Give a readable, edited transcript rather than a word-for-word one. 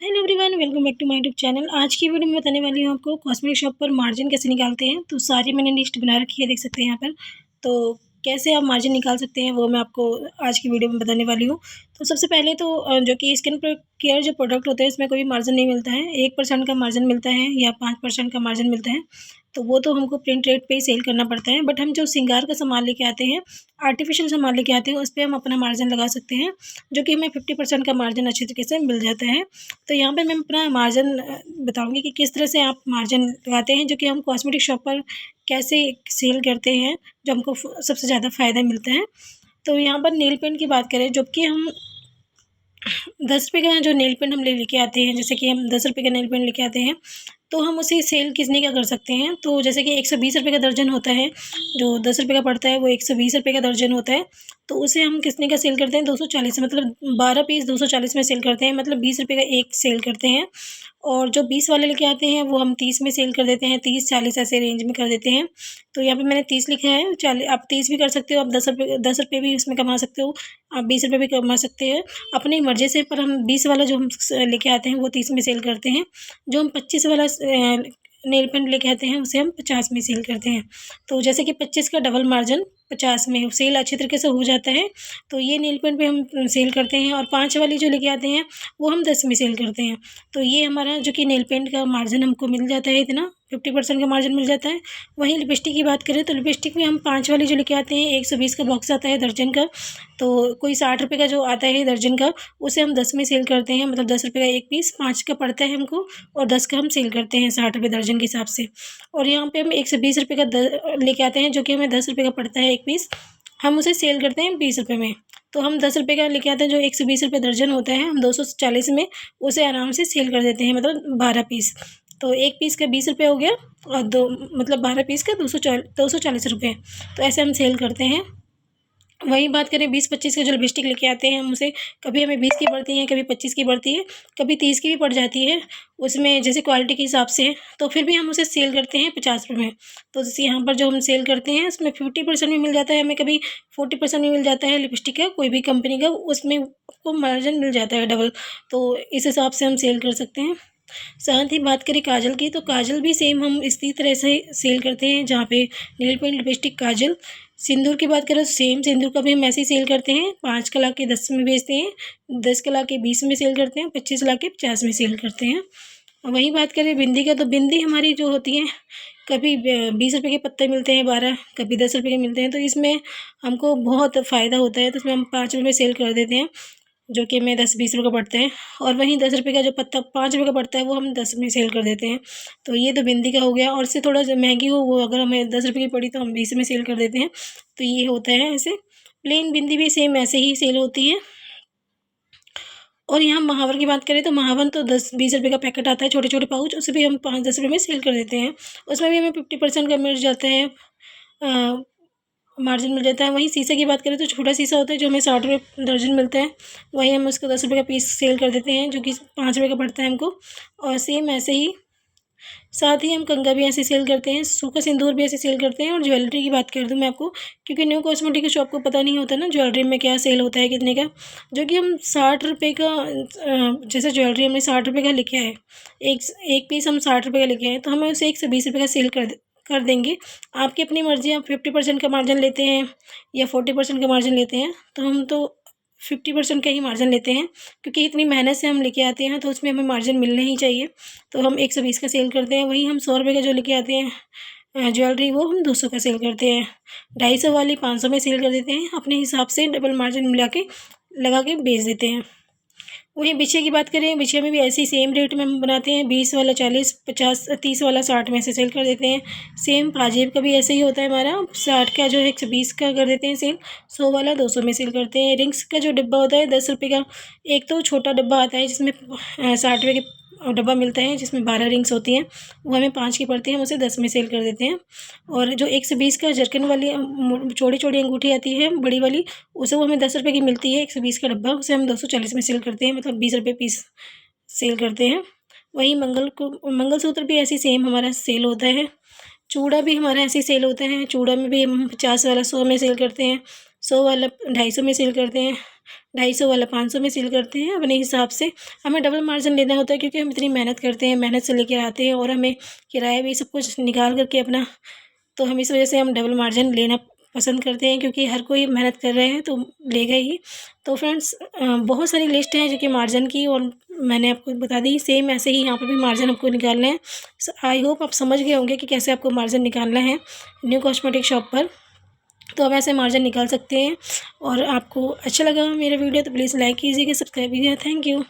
Hello everyone, welcome back to my YouTube channel. आज की video में बताने वाली हूँ आपको कॉस्मेटिक शॉप पर मार्जिन कैसे निकालते हैं। तो सारी मैंने लिस्ट बना रखी है, देख सकते हैं यहाँ पर। तो कैसे आप मार्जिन निकाल सकते हैं वो मैं आपको आज की वीडियो में बताने वाली हूँ। तो सबसे पहले तो जो कि स्किन पर केयर जो प्रोडक्ट होते हैं इसमें कोई मार्जिन नहीं मिलता है। 1% का मार्जिन मिलता है या 5% का मार्जिन मिलता है। तो वो तो हमको प्रिंट रेट पे ही सेल करना पड़ता है। बट हम जो श्रृंगार का सामान लेके आते हैं, आर्टिफिशियल सामान लेके आते हैं, उस पर हम अपना मार्जिन लगा सकते हैं, जो कि हमें 50% का मार्जिन अच्छी तरीके से मिल जाता है। तो यहाँ पे मैं अपना मार्जिन बताऊँगी कि किस तरह से आप मार्जिन लगाते हैं, जो कि हम कॉस्मेटिक शॉप पर कैसे सेल करते हैं, जो हमको सबसे ज़्यादा फ़ायदा मिलता है। तो यहाँ पर नेल पेंट की बात करें, जबकि हम 10 रुपये का जो नेल पेंट हम लेके आते हैं, जैसे कि हम 10 रुपये का नेल पेंट लेके आते हैं, तो हम उसे सेल कितने का कर सकते हैं। तो जैसे कि 120 रुपये का दर्जन होता है, जो 10 रुपये का पड़ता है वो 120 रुपये का दर्जन होता है। तो उसे हम कितने का सेल करते हैं, 240, मतलब 12 पीस 240 में सेल करते हैं, मतलब 20 रुपये का एक सेल करते हैं। और जो 20 वाले लेके आते हैं वो हम 30 में सेल कर देते हैं, 30-40 ऐसे रेंज में कर देते हैं। तो यहाँ पे मैंने 30 लिखा है, 40 आप 30 भी कर सकते हो, आप 10 रुपये भी उसमें कमा सकते हो, आप 20 रुपये भी कमा सकते हैं अपनी मर्ज़ी से। पर हम 20 वाला जो हम लेके आते हैं वो 30 में सेल करते हैं। जो हम 25 वाला नेल पेंट लेके आते हैं उसे हम 50 में सेल करते हैं। तो जैसे कि 25 का डबल मार्जिन 50 में सेल अच्छे तरीके से हो जाता है। तो ये नेल पेंट पे हम सेल करते हैं। और 5 वाली जो लेके आते हैं वो हम 10 में सेल करते हैं। तो ये हमारा जो कि नेल पेंट का मार्जिन हमको मिल जाता है, इतना 50% का मार्जिन मिल जाता है। वहीं लिपस्टिक की बात करें तो लिपस्टिक में हम 5 वाली जो लेके आते हैं, 120 का बॉक्स आता है दर्जन का। तो कोई 60 रुपये का जो आता है दर्जन का, उसे हम 10 में सेल करते हैं, मतलब 10 रुपये का एक पीस 5 का पड़ता है हमको, और 10 का हम सेल करते हैं 60 रुपये दर्जन के हिसाब से। और यहाँ पे हम 120 रुपये का लेके आते हैं, जो कि हमें 10 रुपये का पड़ता है एक पीस, हम उसे सेल करते हैं 20 रुपये में। तो हम 10 रुपये का लेके आते हैं, जो 120 रुपये दर्जन होता है, हम 240 में उसे आराम से सेल कर देते हैं, मतलब 12 पीस। तो एक पीस का 20 रुपये हो गया, और दो मतलब 12 पीस का 240 रुपये। तो ऐसे हम सेल करते हैं। वहीं बात करें 20-25 का जो लिपस्टिक लेके आते हैं हम उसे, कभी हमें 20 की पड़ती है, कभी 25 की पड़ती है, कभी 30 की भी पड़ जाती है, उसमें जैसे क्वालिटी के हिसाब से। तो फिर भी हम उसे सेल करते हैं 50 रुपये में। तो जैसे यहाँ पर जो हम सेल करते हैं उसमें 50% भी मिल जाता है हमें, कभी 40% भी मिल जाता है लिपस्टिक का, कोई भी कंपनी का, उसमें आपको मार्जिन मिल जाता है डबल। तो इस हिसाब से हम सेल कर सकते हैं। साथ ही बात करें काजल की, तो काजल भी सेम हम इसी तरह से सेल करते हैं, जहाँ पे नेल पेंट, लिपस्टिक, काजल। सिंदूर की बात करें तो सेम सिंदूर का भी हम ऐसे ही सेल करते हैं, 5 का ला के 10 में बेचते हैं, 10 का ला के 20 में सेल करते हैं, 25 ला के 50 में सेल करते हैं। और वहीं बात करें बिंदी का, तो बिंदी हमारी जो होती है, कभी 20 रुपये के पत्ते मिलते हैं 12, कभी 10 रुपये के मिलते हैं। तो इसमें हमको बहुत फ़ायदा होता है, तो इसमें हम 5 रुपये में सेल कर देते हैं, जो कि हमें 10-20 रुपये का पड़ता है। और वहीं 10 रुपये का जो पत्ता 5 रुपये का पड़ता है वो हम 10 में सेल कर देते हैं। तो ये तो बिंदी का हो गया। और इससे थोड़ा जो महंगी हो वो अगर हमें 10 रुपये की पड़ी तो हम 20 में सेल कर देते हैं। तो ये होता है ऐसे। प्लेन बिंदी भी सेम ऐसे ही सेल होती है। और यहाँ महावर की बात करें तो महावन तो 10-20 रुपये का पैकेट आता है, छोटे छोटे पाउच, उसे भी हम 5-10 रुपये में सेल कर देते हैं। उसमें भी हमें 50% का मिल जाता है, मार्जिन मिल जाता है। वहीं शीशे की बात करें तो छोटा शीशा होता है, जो हमें 60 रुपये दर्जन मिलता है, वहीं हम उसको 10 रुपये का पीस सेल कर देते हैं, जो कि 5 रुपये का पड़ता है हमको। और सेम ऐसे ही साथ ही हम कंघा भी ऐसे सेल करते हैं, सूखा सिंदूर भी ऐसे सेल करते हैं। और ज्वेलरी की बात कर दूँ मैं आपको, क्योंकि न्यू कॉस्मेटिक की शॉप को पता नहीं होता ना ज्वेलरी में क्या सेल होता है कितने का। जो कि हम 60 रुपये का, जैसे ज्वेलरी हमने 60 रुपये का लिखा है, एक एक पीस हम 60 रुपये का लिखे हैं, तो हमें उसे 120 रुपये का सेल कर देंगे। आपकी अपनी मर्ज़ी, आप 50% का मार्जिन लेते हैं या 40% का मार्जिन लेते हैं। तो हम तो 50% का ही मार्जिन लेते हैं, क्योंकि इतनी मेहनत से हम लेके आते हैं तो उसमें हमें मार्जिन मिलना ही चाहिए। तो हम 120 का सेल करते हैं। वहीं हम 100 रुपये का जो लेके आते हैं ज्वेलरी, वो हम 200 का सेल करते हैं। 250 वाली 500 में सेल कर देते हैं, अपने हिसाब से डबल मार्जिन मिला के लगा के बेच देते हैं। वहीं बिछिया की बात करें, बिछिया में भी ऐसे ही सेम रेट में हम बनाते हैं, 20 वाला 40, 50, 30 वाला 60 में से सेल कर देते हैं। सेम पाजेब का भी ऐसे ही होता है हमारा, 60 का जो है 120 का कर देते हैं सेल, 100 वाला 200 में सेल करते हैं। रिंग्स का जो डिब्बा होता है 10 रुपये का, एक तो छोटा डिब्बा आता है जिसमें 60 रुपये के डब्बा मिलता है, जिसमें 12 रिंग्स होती हैं, वो हमें 5 की पड़ती है, हम उसे 10 में सेल कर देते हैं। और जो 120 का जरकन वाली चौड़ी चौड़ी अंगूठी आती है बड़ी वाली, उसे वो हमें 10 रुपये की मिलती है, 120 का डब्बा, उसे हम 240 में सेल करते हैं, मतलब 20 रुपये पीस सेल करते हैं। वहीं मंगलसूत्र भी ऐसे सेम हमारा सेल होता है। चूड़ा भी हमारा ऐसे ही सेल होता है, चूड़ा में भी हम 50 वाला 100 में सेल करते हैं, 100 वाला 250 में सेल करते हैं, 250 वाला 500 में सेल करते हैं अपने हिसाब से। हमें डबल मार्जिन लेना होता है क्योंकि हम इतनी मेहनत करते हैं, मेहनत से लेकर आते हैं और हमें किराया भी सब कुछ निकाल करके अपना, तो हम इस वजह से हम डबल मार्जिन लेना पसंद करते हैं क्योंकि हर कोई मेहनत कर रहे हैं तो लेगा ही। तो फ्रेंड्स बहुत सारी लिस्ट है जो कि मार्जिन की, और मैंने आपको बता दी। सेम ऐसे ही यहाँ पर भी मार्जिन आपको निकालना है। आई होप आप समझ गए होंगे कि कैसे आपको मार्जिन निकालना है न्यू कॉस्मेटिक शॉप पर। तो आप ऐसे मार्जिन निकाल सकते हैं। और आपको अच्छा लगा मेरा वीडियो तो प्लीज़ लाइक कीजिएगा, सब्सक्राइब कीजिएगा। Thank you.